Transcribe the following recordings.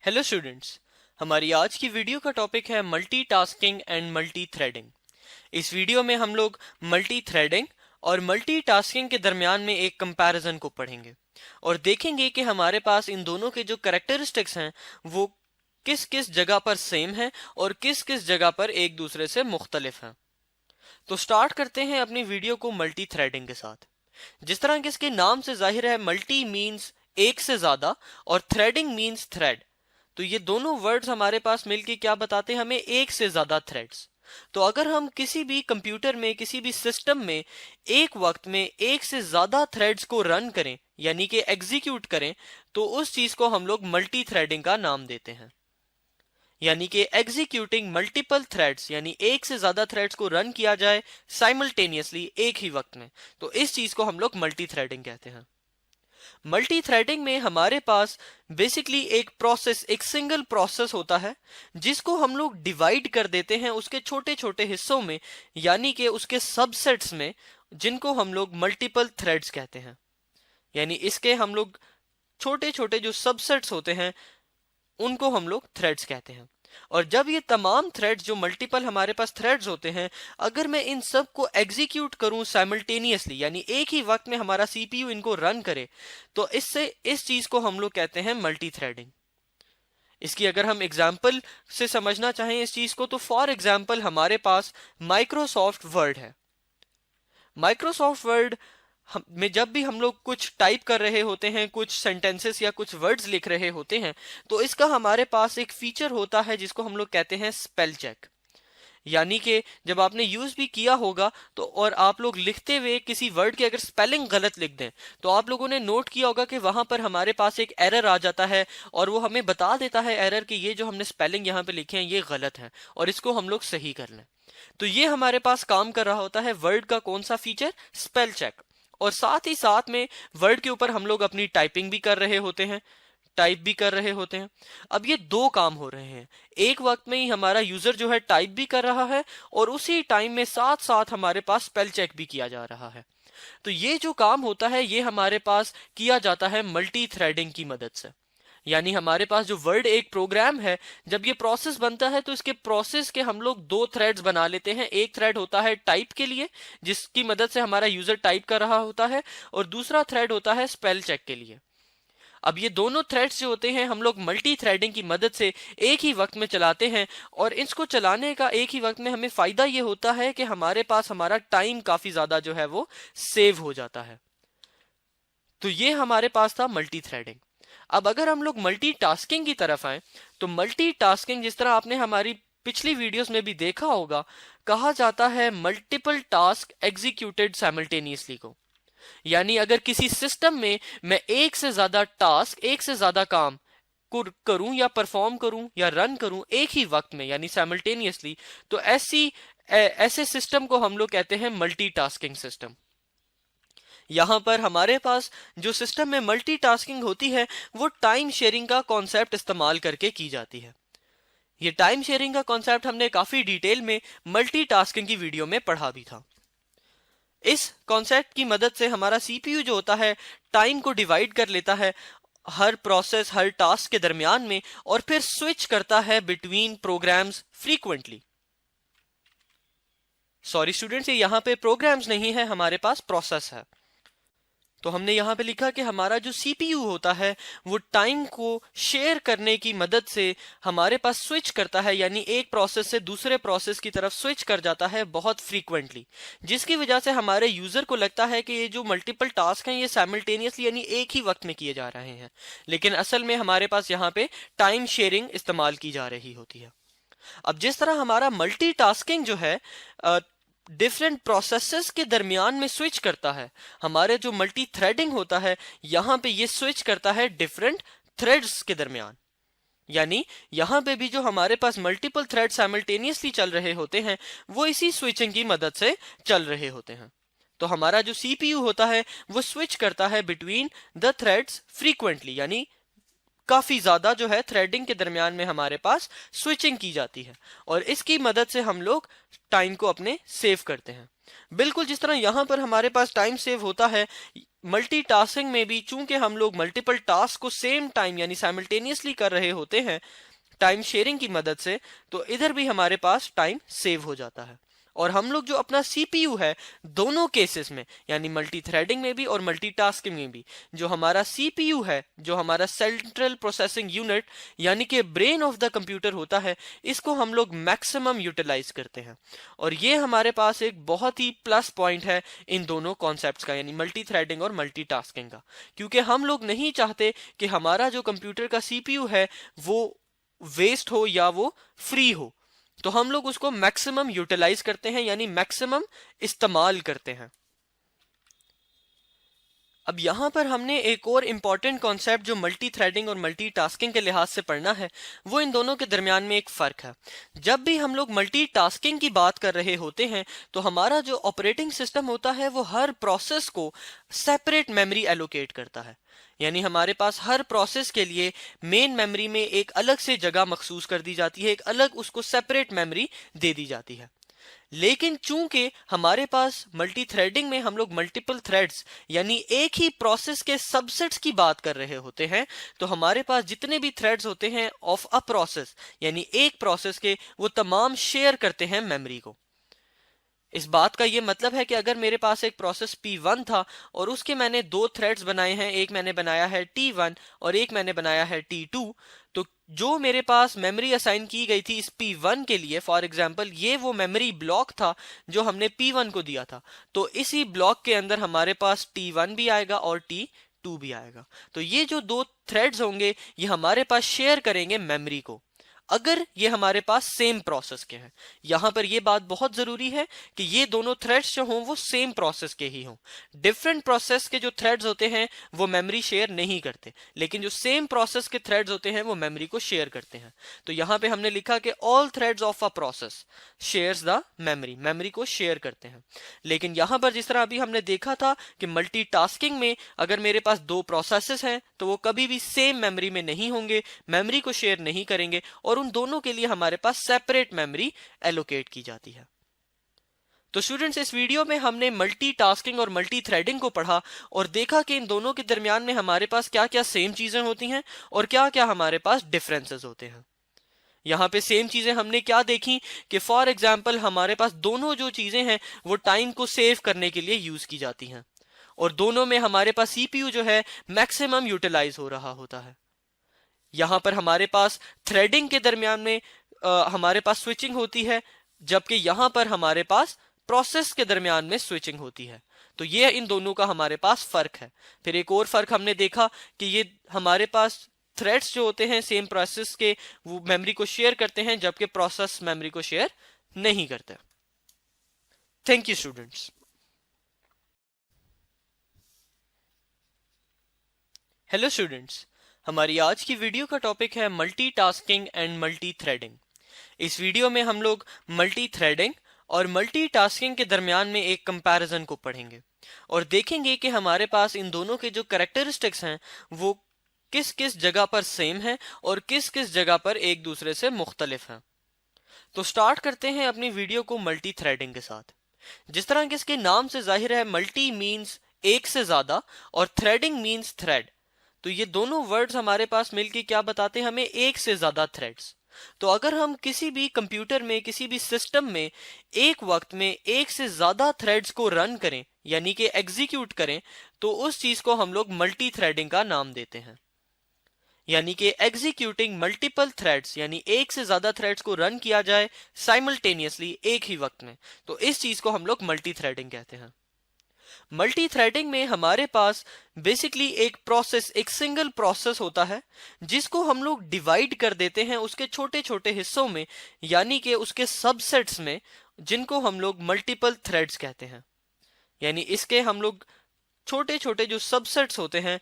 Hello students, हमारी आज की वीडियो का टॉपिक है मल्टीटास्किंग एंड मल्टीथ्रेडिंग। इस वीडियो में हम लोग मल्टीथ्रेडिंग और मल्टीटास्किंग के दरमियान में एक कंपैरिजन को पढ़ेंगे और देखेंगे कि हमारे पास इन दोनों के जो कैरेक्टरिस्टिक्स हैं वो किस किस जगह पर सेम हैं और किस किस जगह पर एक दूसरे से मुख्तलिफ हैं। तो स्टार्ट करते हैं अपनी वीडियो को मल्टीथ्रेडिंग के साथ। जिस तरह कि इसके नाम से जाहिर है, मल्टी मीन्स एक से ज्यादा और थ्रेडिंग मीन्स थ्रेड। तो ये दोनों वर्ड्स हमारे पास मिलके क्या बताते हैं हमें? एक से ज्यादा थ्रेड्स। तो अगर हम किसी भी कंप्यूटर में, किसी भी सिस्टम में एक वक्त में एक से ज्यादा थ्रेड्स को रन करें यानी कि एग्जीक्यूट करें, तो उस चीज को हम लोग मल्टी थ्रेडिंग का नाम देते हैं। यानी कि एग्जीक्यूटिंग मल्टीपल थ्रेड्स, यानी एक से ज्यादा थ्रेड्स को रन किया जाए साइमल्टेनियसली एक ही वक्त में, तो इस चीज को हम लोग मल्टी थ्रेडिंग कहते हैं। मल्टी थ्रेडिंग में हमारे पास बेसिकली एक प्रोसेस, एक सिंगल प्रोसेस होता है जिसको हम लोग डिवाइड कर देते हैं उसके छोटे छोटे हिस्सों में, यानी कि उसके सबसेट्स में, जिनको हम लोग मल्टीपल थ्रेड्स कहते हैं। यानी इसके हम लोग छोटे छोटे जो सबसेट्स होते हैं उनको हम लोग थ्रेड्स कहते हैं। और जब ये तमाम थ्रेड्स, जो मल्टीपल हमारे पास थ्रेड्स होते हैं, अगर मैं इन सब को एग्जीक्यूट करूं साइमल्टेनियसली, यानी एक ही वक्त में हमारा सीपीयू इनको रन करे, तो इससे इस चीज को हम लोग कहते हैं मल्टी थ्रेडिंग। इसकी अगर हम एग्जाम्पल से समझना चाहें इस चीज को, तो फॉर एग्जाम्पल हमारे पास माइक्रोसॉफ्ट वर्ड है। माइक्रोसॉफ्ट वर्ड में जब भी हम लोग कुछ टाइप कर रहे होते हैं, कुछ सेंटेंसेस या कुछ वर्ड्स लिख रहे होते हैं, तो इसका हमारे पास एक फीचर होता है जिसको हम लोग कहते हैं स्पेल चेक। यानी कि जब आपने यूज भी किया होगा तो, और आप लोग लिखते हुए किसी वर्ड की अगर स्पेलिंग गलत लिख दें, तो आप लोगों ने नोट किया होगा कि वहां पर हमारे पास एक एरर आ जाता है और वो हमें बता देता है एरर कि ये जो हमने स्पेलिंग यहाँ पे लिखे हैं ये गलत है और इसको हम लोग सही कर लें। तो ये हमारे पास काम कर रहा होता है वर्ड का कौन सा फीचर? Spell check. और साथ ही साथ में वर्ड के ऊपर हम लोग अपनी टाइपिंग भी कर रहे होते हैं, टाइप भी कर रहे होते हैं। अब ये दो काम हो रहे हैं, एक वक्त में ही हमारा यूजर जो है टाइप भी कर रहा है और उसी टाइम में साथ साथ हमारे पास स्पेल चेक भी किया जा रहा है। तो ये जो काम होता है ये हमारे पास किया जाता है मल्टी थ्रेडिंग की मदद से। यानी हमारे पास जो वर्ड एक प्रोग्राम है, जब ये प्रोसेस बनता है तो इसके प्रोसेस के हम लोग दो थ्रेड्स बना लेते हैं। एक थ्रेड होता है टाइप के लिए, जिसकी मदद से हमारा यूजर टाइप कर रहा होता है, और दूसरा थ्रेड होता है स्पेल चेक के लिए। अब ये दोनों थ्रेड्स जो होते हैं हम लोग मल्टी थ्रेडिंग की मदद से एक ही वक्त में चलाते हैं, और इसको चलाने का एक ही वक्त में हमें फायदा ये होता है कि हमारे पास हमारा टाइम काफी ज्यादा जो है वो सेव हो जाता है। तो ये हमारे पास था मल्टी थ्रेडिंग। अब अगर हम लोग मल्टीटास्किंग की तरफ आए, तो मल्टीटास्किंग, जिस तरह आपने हमारी पिछली वीडियोस में भी देखा होगा, कहा जाता है मल्टीपल टास्क एग्जीक्यूटेड साइमल्टेनियसली को। यानी अगर किसी सिस्टम में मैं एक से ज्यादा टास्क, एक से ज्यादा काम करूं या परफॉर्म करूं या रन करूं एक ही वक्त में, यानी साइमल्टेनियसली, तो ऐसे सिस्टम को हम लोग कहते हैं मल्टीटास्किंग सिस्टम। यहां पर हमारे पास जो सिस्टम में मल्टीटास्किंग होती है वो टाइम शेयरिंग का कॉन्सेप्ट इस्तेमाल करके की जाती है। ये टाइम शेयरिंग का कॉन्सेप्ट हमने काफी डिटेल में मल्टीटास्किंग की वीडियो में पढ़ा भी था। इस कॉन्सेप्ट की मदद से हमारा सीपीयू जो होता है टाइम को डिवाइड कर लेता है हर प्रोसेस, हर टास्क के दरमियान में, और फिर स्विच करता है between programs frequently. Sorry students, ये यहां पे प्रोग्राम्स नहीं है, हमारे पास प्रोसेस है। तो हमने यहाँ पे लिखा कि हमारा जो सीपीयू होता है वो टाइम को शेयर करने की मदद से हमारे पास स्विच करता है, यानी एक प्रोसेस से दूसरे प्रोसेस की तरफ स्विच कर जाता है बहुत फ्रीक्वेंटली, जिसकी वजह से हमारे यूजर को लगता है कि ये जो मल्टीपल टास्क हैं ये साइमल्टेनियसली यानी एक ही वक्त में किए जा रहे हैं, लेकिन असल में हमारे पास यहाँ पे टाइम शेयरिंग इस्तेमाल की जा रही होती है। अब जिस तरह हमारा मल्टीटास्किंग जो है डिफरेंट प्रोसेसेस के दरमियान में स्विच करता है, हमारे जो मल्टी थ्रेडिंग होता है यहां पे ये स्विच करता है डिफरेंट थ्रेड्स के दरमियान। यानी यहां पे भी जो हमारे पास मल्टीपल थ्रेड साइमल्टेनियसली चल रहे होते हैं वो इसी स्विचिंग की मदद से चल रहे होते हैं। तो हमारा जो सीपीयू होता है वो स्विच करता है बिटवीन द थ्रेड्स फ्रीक्वेंटली, यानी काफी ज्यादा जो है थ्रेडिंग के दरमियान में हमारे पास स्विचिंग की जाती है, और इसकी मदद से हम लोग टाइम को अपने सेव करते हैं। बिल्कुल जिस तरह यहां पर हमारे पास टाइम सेव होता है, मल्टीटास्किंग में भी चूंकि हम लोग मल्टीपल टास्क को सेम टाइम यानी साइमल्टेनियसली कर रहे होते हैं टाइम शेयरिंग की मदद से, तो इधर भी हमारे पास टाइम सेव हो जाता है। और हम लोग जो अपना सीपीयू है दोनों केसेस में यानी मल्टी थ्रेडिंग में भी और मल्टीटास्किंग में भी, जो हमारा सीपीयू है, जो हमारा सेंट्रल प्रोसेसिंग यूनिट यानी कि ब्रेन ऑफ द कंप्यूटर होता है, इसको हम लोग मैक्सिमम यूटिलाइज करते हैं। और ये हमारे पास एक बहुत ही प्लस पॉइंट है इन दोनों कॉन्सेप्ट्स का यानी मल्टी थ्रेडिंग और मल्टीटास्किंग का, क्योंकि हम लोग नहीं चाहते कि हमारा जो कंप्यूटर का सीपीयू है वो वेस्ट हो या वो फ्री हो, तो हम लोग उसको मैक्सिमम यूटिलाइज करते हैं यानी मैक्सिमम इस्तेमाल करते हैं। अब यहां पर हमने एक और इंपॉर्टेंट कॉन्सेप्ट जो मल्टी थ्रेडिंग और मल्टीटास्किंग के लिहाज से पढ़ना है, वो इन दोनों के दरमियान में एक फर्क है। जब भी हम लोग मल्टीटास्किंग की बात कर रहे होते हैं तो हमारा जो ऑपरेटिंग सिस्टम होता है वो हर प्रोसेस को सेपरेट मेमोरी एलोकेट करता है, यानी हमारे पास हर प्रोसेस के लिए मेन मेमोरी में एक अलग से जगह मखसूस कर दी जाती है, एक अलग उसको सेपरेट मेमोरी दे दी जाती है। लेकिन चूंकि हमारे पास मल्टी थ्रेडिंग में हम लोग मल्टीपल थ्रेड्स यानी एक ही प्रोसेस के सबसेट्स की बात कर रहे होते हैं, तो हमारे पास जितने भी थ्रेड्स होते हैं ऑफ अ प्रोसेस यानी एक प्रोसेस के, वो तमाम शेयर करते हैं मेमोरी को। इस बात का ये मतलब है कि अगर मेरे पास एक प्रोसेस P1 था और उसके मैंने दो थ्रेड्स बनाए हैं, एक मैंने बनाया है T1 और एक मैंने बनाया है T2, तो जो मेरे पास मेमोरी असाइन की गई थी इस P1 के लिए, फॉर एग्जांपल ये वो मेमोरी ब्लॉक था जो हमने P1 को दिया था, तो इसी ब्लॉक के अंदर हमारे पास T1 भी आएगा और T2 भी आएगा। तो ये जो दो थ्रेड्स होंगे ये हमारे पास शेयर करेंगे मेमोरी को, अगर ये हमारे पास सेम प्रोसेस के हैं। यहां पर ये बात बहुत जरूरी है कि ये दोनों थ्रेड्स जो हों वो सेम प्रोसेस के ही हों। डिफरेंट प्रोसेस के जो थ्रेड्स होते हैं वो मेमोरी शेयर नहीं करते, लेकिन जो सेम प्रोसेस के थ्रेड्स होते हैं वो मेमोरी को शेयर करते हैं। तो यहां पे हमने लिखा कि all threads of a process shares the memory, memory को शेयर करते हैं। लेकिन यहां पर जिस तरह अभी हमने देखा था कि मल्टीटास्किंग में अगर मेरे पास दो प्रोसेसेस हैं तो वो कभी भी सेम मेमोरी में नहीं होंगे, मेमोरी को शेयर नहीं करेंगे और उन दोनों के लिए हमारे पास सेपरेट मेमोरी एलोकेट की जाती है। तो स्टूडेंट्स, इस वीडियो में हमने मल्टीटास्किंग और मल्टी थ्रेडिंग को पढ़ा और देखा कि इन दोनों के दरमियान में हमारे पास क्या क्या सेम चीजें होती हैं और क्या क्या हमारे पास डिफरेंसेस होते हैं। यहाँ पे सेम चीजें हमने क्या देखी कि फॉर एग्जाम्पल हमारे पास दोनों जो चीजें हैं वो टाइम को सेव करने के लिए यूज की जाती हैं और दोनों में हमारे पास सीपीयू जो है मैक्सिमम यूटिलाइज हो रहा होता है। यहां पर हमारे पास थ्रेडिंग के दरमियान में हमारे पास स्विचिंग होती है, जबकि यहां पर हमारे पास प्रोसेस के दरमियान में स्विचिंग होती है। तो ये इन दोनों का हमारे पास फर्क है। फिर एक और फर्क हमने देखा कि ये हमारे पास थ्रेड्स जो होते हैं सेम प्रोसेस के वो मेमोरी को शेयर करते हैं, जबकि प्रोसेस मेमोरी को शेयर नहीं करते। Thank you students. Hello students, हमारी आज की वीडियो का टॉपिक है मल्टीटास्किंग एंड मल्टी थ्रेडिंग। इस वीडियो में हम लोग मल्टी थ्रेडिंग और मल्टीटास्किंग के दरमियान में एक कंपैरिजन को पढ़ेंगे और देखेंगे कि हमारे पास इन दोनों के जो कैरेक्टरिस्टिक्स हैं वो किस किस जगह पर सेम हैं और किस किस जगह पर एक दूसरे से मुख्तलिफ हैं। तो स्टार्ट करते हैं अपनी वीडियो को मल्टी थ्रेडिंग के साथ। जिस तरह कि इसके नाम से जाहिर है, मल्टी मीन्स एक से ज्यादा और थ्रेडिंग मीन्स थ्रेड, तो ये दोनों वर्ड्स हमारे पास मिलके क्या बताते हैं हमें, एक से ज्यादा थ्रेड्स। तो अगर हम किसी भी कंप्यूटर में किसी भी सिस्टम में एक वक्त में एक से ज्यादा थ्रेड्स को रन करें यानी कि एग्जीक्यूट करें, तो उस चीज को हम लोग मल्टी थ्रेडिंग का नाम देते हैं। यानी कि एग्जीक्यूटिंग मल्टीपल थ्रेड्स यानी एक से ज्यादा थ्रेड्स को रन किया जाए साइमल्टेनियसली एक ही वक्त में, तो इस चीज को हम लोग मल्टी थ्रेडिंग कहते हैं। मल्टी थ्रेडिंग में हमारे पास बेसिकली एक प्रोसेस, एक सिंगल प्रोसेस होता है जिसको हम लोग डिवाइड कर देते हैं उसके छोटे छोटे हिस्सों में यानी कि उसके सबसेट्स में, जिनको हम लोग मल्टीपल थ्रेड्स कहते हैं। यानी इसके हम लोग छोटे छोटे जो सबसेट्स होते हैं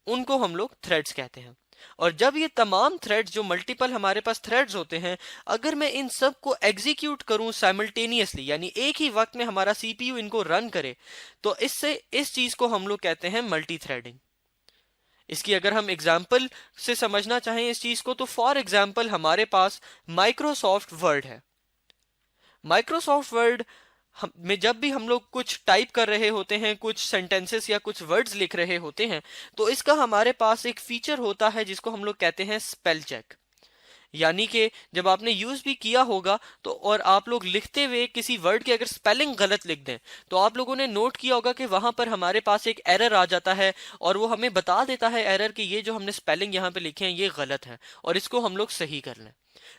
उनको हम लोग थ्रेड्स कहते हैं। और जब ये तमाम थ्रेड्स जो मल्टीपल हमारे पास थ्रेड्स होते हैं, अगर मैं इन सब को एग्जीक्यूट करूं साइमल्टेनियसली यानी एक ही वक्त में हमारा सीपीयू इनको रन करे, तो इससे इस चीज को हम लोग कहते हैं मल्टी थ्रेडिंग। इसकी अगर हम एग्जाम्पल से समझना चाहें इस चीज को, तो फॉर एग्जाम्पल हमारे पास माइक्रोसॉफ्ट वर्ड है। माइक्रोसॉफ्ट वर्ड जब भी हम लोग कुछ टाइप कर रहे होते हैं, कुछ सेंटेंसेस या कुछ वर्ड्स लिख रहे होते हैं, तो इसका हमारे पास एक फीचर होता है जिसको हम लोग कहते हैं स्पेल चेक। यानी कि जब आपने यूज भी किया होगा तो और आप लोग लिखते हुए किसी वर्ड की अगर स्पेलिंग गलत लिख दें तो आप लोगों ने नोट किया होगा कि वहां पर हमारे पास एक एरर आ जाता है और वो हमें बता देता है एरर कि ये जो हमने स्पेलिंग यहाँ पे लिखे हैं ये गलत है और इसको हम लोग सही कर लें।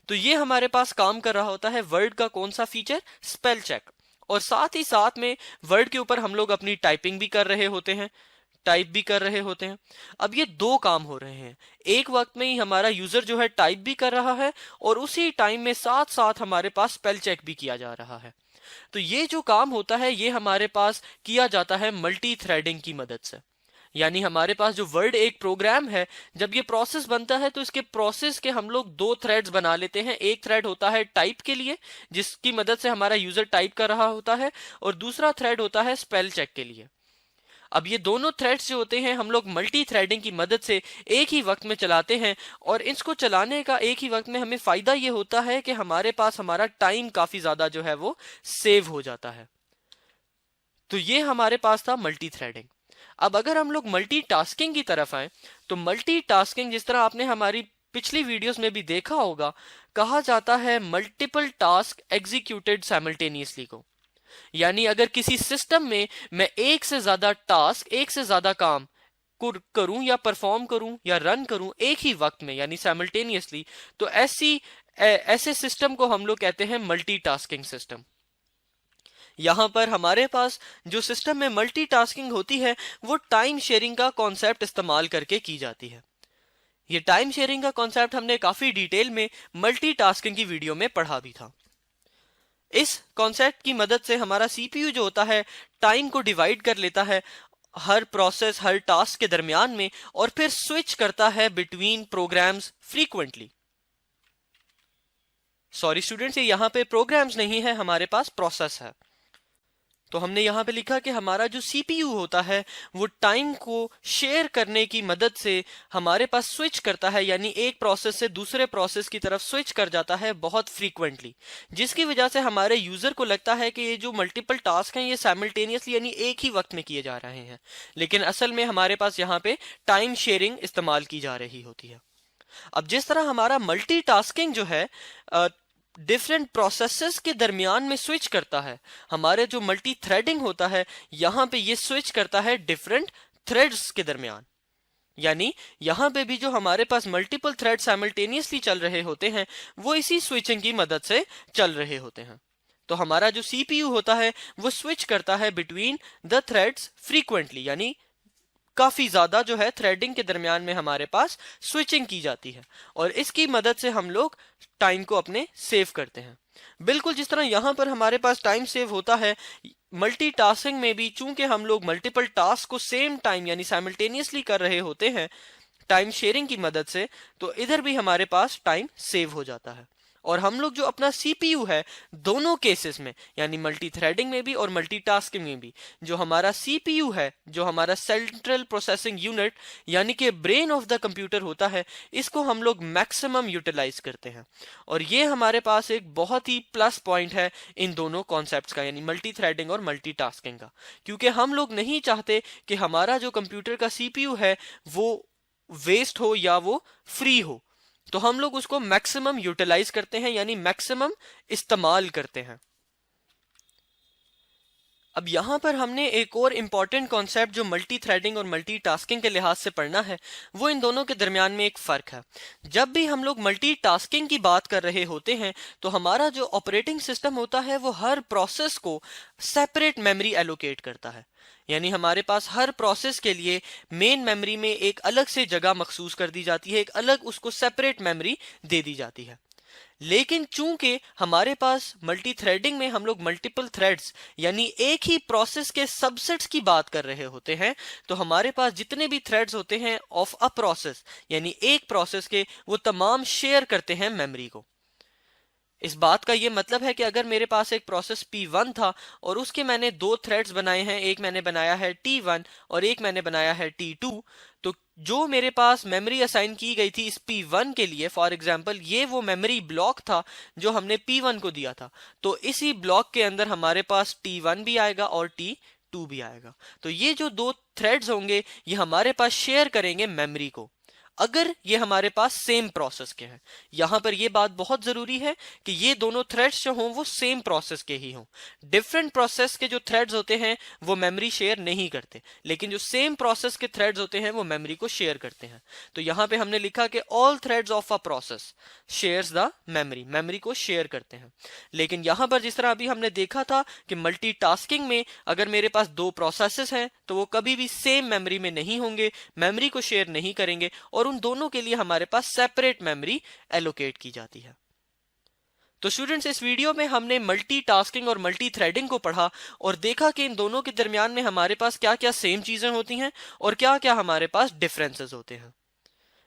तो ये हमारे पास काम कर रहा होता है वर्ड का कौन सा फीचर, स्पेल चेक। और साथ ही साथ में वर्ड के ऊपर हम लोग अपनी टाइपिंग भी कर रहे होते हैं, टाइप भी कर रहे होते हैं। अब ये दो काम हो रहे हैं, एक वक्त में ही हमारा यूजर जो है टाइप भी कर रहा है और उसी टाइम में साथ साथ हमारे पास स्पेल चेक भी किया जा रहा है। तो ये जो काम होता है ये हमारे पास किया जाता है मल्टी थ्रेडिंग की मदद से। यानी हमारे पास जो वर्ड एक प्रोग्राम है, जब ये प्रोसेस बनता है तो इसके प्रोसेस के हम लोग दो थ्रेड्स बना लेते हैं। एक थ्रेड होता है टाइप के लिए जिसकी मदद से हमारा यूजर टाइप कर रहा होता है और दूसरा थ्रेड होता है स्पेल चेक के लिए। अब ये दोनों थ्रेड्स जो होते हैं हम लोग मल्टी थ्रेडिंग की मदद से एक ही वक्त में चलाते हैं और इसको चलाने का एक ही वक्त में हमें फायदा ये होता है कि हमारे पास हमारा टाइम काफी ज्यादा जो है वो सेव हो जाता है। तो ये हमारे पास था मल्टी थ्रेडिंग। अब अगर हम लोग मल्टीटास्किंग की तरफ आए तो मल्टीटास्किंग, जिस तरह आपने हमारी पिछली वीडियोस में भी देखा होगा, कहा जाता है मल्टीपल टास्क एग्जीक्यूटेड साइमल्टेनियसली को। यानी अगर किसी सिस्टम में मैं एक से ज्यादा टास्क, एक से ज्यादा काम करूं या परफॉर्म करूं या रन करूं एक ही वक्त में यानी साइमल्टेनियसली, तो ऐसे सिस्टम को हम लोग कहते हैं मल्टीटास्किंग सिस्टम। यहां पर हमारे पास जो सिस्टम में मल्टीटास्किंग होती है वो टाइम शेयरिंग का कॉन्सेप्ट इस्तेमाल करके की जाती है। ये टाइम शेयरिंग का कॉन्सेप्ट हमने काफी डिटेल में मल्टीटास्किंग की वीडियो में पढ़ा भी था। इस कॉन्सेप्ट की मदद से हमारा सीपीयू जो होता है टाइम को डिवाइड कर लेता है हर प्रोसेस, हर टास्क के दरमियान में और फिर स्विच करता है between programs frequently. Sorry students, ये यहाँ पे प्रोग्राम्स नहीं है, हमारे पास प्रोसेस है। तो हमने यहाँ पे लिखा कि हमारा जो सीपीयू होता है वो टाइम को शेयर करने की मदद से हमारे पास स्विच करता है, यानी एक प्रोसेस से दूसरे प्रोसेस की तरफ स्विच कर जाता है बहुत फ्रीक्वेंटली, जिसकी वजह से हमारे यूजर को लगता है कि ये जो मल्टीपल टास्क हैं ये साइमल्टेनियसली यानी एक ही वक्त में किए जा रहे हैं, लेकिन असल में हमारे पास यहाँ पे टाइम शेयरिंग इस्तेमाल की जा रही होती है। अब जिस तरह हमारा मल्टीटास्किंग जो है डिफरेंट प्रोसेसेस के दरमियान में स्विच करता है, हमारे जो मल्टी थ्रेडिंग होता है यहां पे ये स्विच करता है डिफरेंट थ्रेड्स के दरमियान। यानी यहां पे भी जो हमारे पास मल्टीपल थ्रेड साइमल्टेनियसली चल रहे होते हैं वो इसी स्विचिंग की मदद से चल रहे होते हैं। तो हमारा जो सीपीयू होता है वो स्विच करता है बिटवीन द थ्रेड्स फ्रीक्वेंटली, यानी काफी ज्यादा जो है थ्रेडिंग के दरमियान में हमारे पास स्विचिंग की जाती है और इसकी मदद से हम लोग टाइम को अपने सेव करते हैं। बिल्कुल जिस तरह यहां पर हमारे पास टाइम सेव होता है, मल्टीटास्किंग में भी चूंकि हम लोग मल्टीपल टास्क को सेम टाइम यानी साइमल्टेनियसली कर रहे होते हैं टाइम शेयरिंग की मदद से, तो इधर भी हमारे पास टाइम सेव हो जाता है। और हम लोग जो अपना सीपीयू है दोनों केसेस में यानी मल्टी थ्रेडिंग में भी और मल्टीटास्किंग में भी, जो हमारा सीपीयू है, जो हमारा सेंट्रल प्रोसेसिंग यूनिट यानी कि ब्रेन ऑफ द कंप्यूटर होता है, इसको हम लोग मैक्सिमम यूटिलाइज करते हैं। और ये हमारे पास एक बहुत ही प्लस पॉइंट है इन दोनों कॉन्सेप्ट्स का यानी मल्टी थ्रेडिंग और मल्टीटास्किंग का, क्योंकि हम लोग नहीं चाहते कि हमारा जो कंप्यूटर का सीपीयू है वो वेस्ट हो या वो फ्री हो, तो हम लोग उसको मैक्सिमम यूटिलाइज करते हैं यानी मैक्सिमम इस्तेमाल करते हैं। अब यहां पर हमने एक और इंपॉर्टेंट कॉन्सेप्ट जो मल्टी थ्रेडिंग और मल्टीटास्किंग के लिहाज से पढ़ना है, वो इन दोनों के दरमियान में एक फर्क है। जब भी हम लोग मल्टीटास्किंग की बात कर रहे होते हैं तो हमारा जो ऑपरेटिंग सिस्टम होता है वो हर प्रोसेस को सेपरेट मेमोरी एलोकेट करता है, यानी हमारे पास हर प्रोसेस के लिए मेन मेमोरी में एक अलग से जगह मखसूस कर दी जाती है, एक अलग उसको सेपरेट मेमोरी दे दी जाती है। लेकिन चूंकि हमारे पास मल्टी थ्रेडिंग में हम लोग मल्टीपल थ्रेड्स यानी एक ही प्रोसेस के सबसेट्स की बात कर रहे होते हैं, तो हमारे पास जितने भी थ्रेड्स होते हैं ऑफ अ प्रोसेस यानी एक प्रोसेस के, वो तमाम शेयर करते हैं मेमोरी को। इस बात का ये मतलब है कि अगर मेरे पास एक प्रोसेस P1 था और उसके मैंने दो थ्रेड्स बनाए हैं, एक मैंने बनाया है T1 और एक मैंने बनाया है T2, तो जो मेरे पास मेमोरी असाइन की गई थी इस P1 के लिए, फॉर एग्जांपल ये वो मेमोरी ब्लॉक था जो हमने P1 को दिया था, तो इसी ब्लॉक के अंदर हमारे पास T1 भी आएगा और T2 भी आएगा। तो ये जो दो थ्रेड्स होंगे ये हमारे पास शेयर करेंगे मेमोरी को, अगर ये हमारे पास सेम प्रोसेस के हैं। यहां पर ये बात बहुत जरूरी है कि ये दोनों थ्रेड्स जो हों वो सेम प्रोसेस के ही हों। डिफरेंट प्रोसेस के जो थ्रेड्स होते हैं वो मेमोरी शेयर नहीं करते, लेकिन जो सेम प्रोसेस के थ्रेड्स होते हैं वो मेमोरी को शेयर करते हैं। तो यहां पे हमने लिखा कि all threads of a process shares the memory, memory को शेयर करते हैं। लेकिन यहां पर जिस तरह अभी हमने देखा था कि मल्टीटास्किंग में अगर मेरे पास दो प्रोसेसेस हैं तो वो कभी भी सेम मेमोरी में नहीं होंगे, मेमोरी को शेयर नहीं करेंगे, और उन दोनों के लिए हमारे पास सेपरेट मेमोरी एलोकेट की जाती है। तो स्टूडेंट्स, इस वीडियो में हमने मल्टीटास्किंग और मल्टी थ्रेडिंग को पढ़ा और देखा कि इन दोनों के दरमियान में हमारे पास क्या क्या सेम चीजें होती हैं और क्या क्या हमारे पास डिफरेंसेस होते हैं।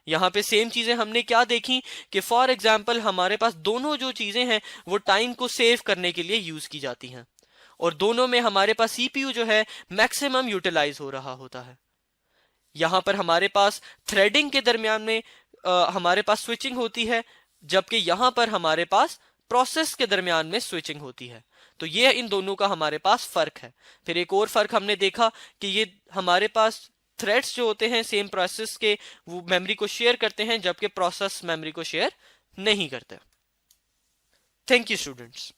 यहाँ पे सेम चीजें हमने क्या देखी कि फॉर एग्जाम्पल हमारे पास दोनों जो चीजें हैं वो टाइम को सेव करने के लिए यूज की जाती हैं, और दोनों में हमारे पास सीपीयू जो है मैक्सिमम यूटिलाइज हो रहा होता है। यहां पर हमारे पास थ्रेडिंग के दरमियान में हमारे पास स्विचिंग होती है, जबकि यहां पर हमारे पास प्रोसेस के दरमियान में स्विचिंग होती है। तो ये इन दोनों का हमारे पास फर्क है। फिर एक और फर्क हमने देखा कि ये हमारे पास थ्रेड्स जो होते हैं सेम प्रोसेस के वो मेमोरी को शेयर करते हैं, जबकि प्रोसेस मेमोरी को शेयर नहीं करते। Thank you students.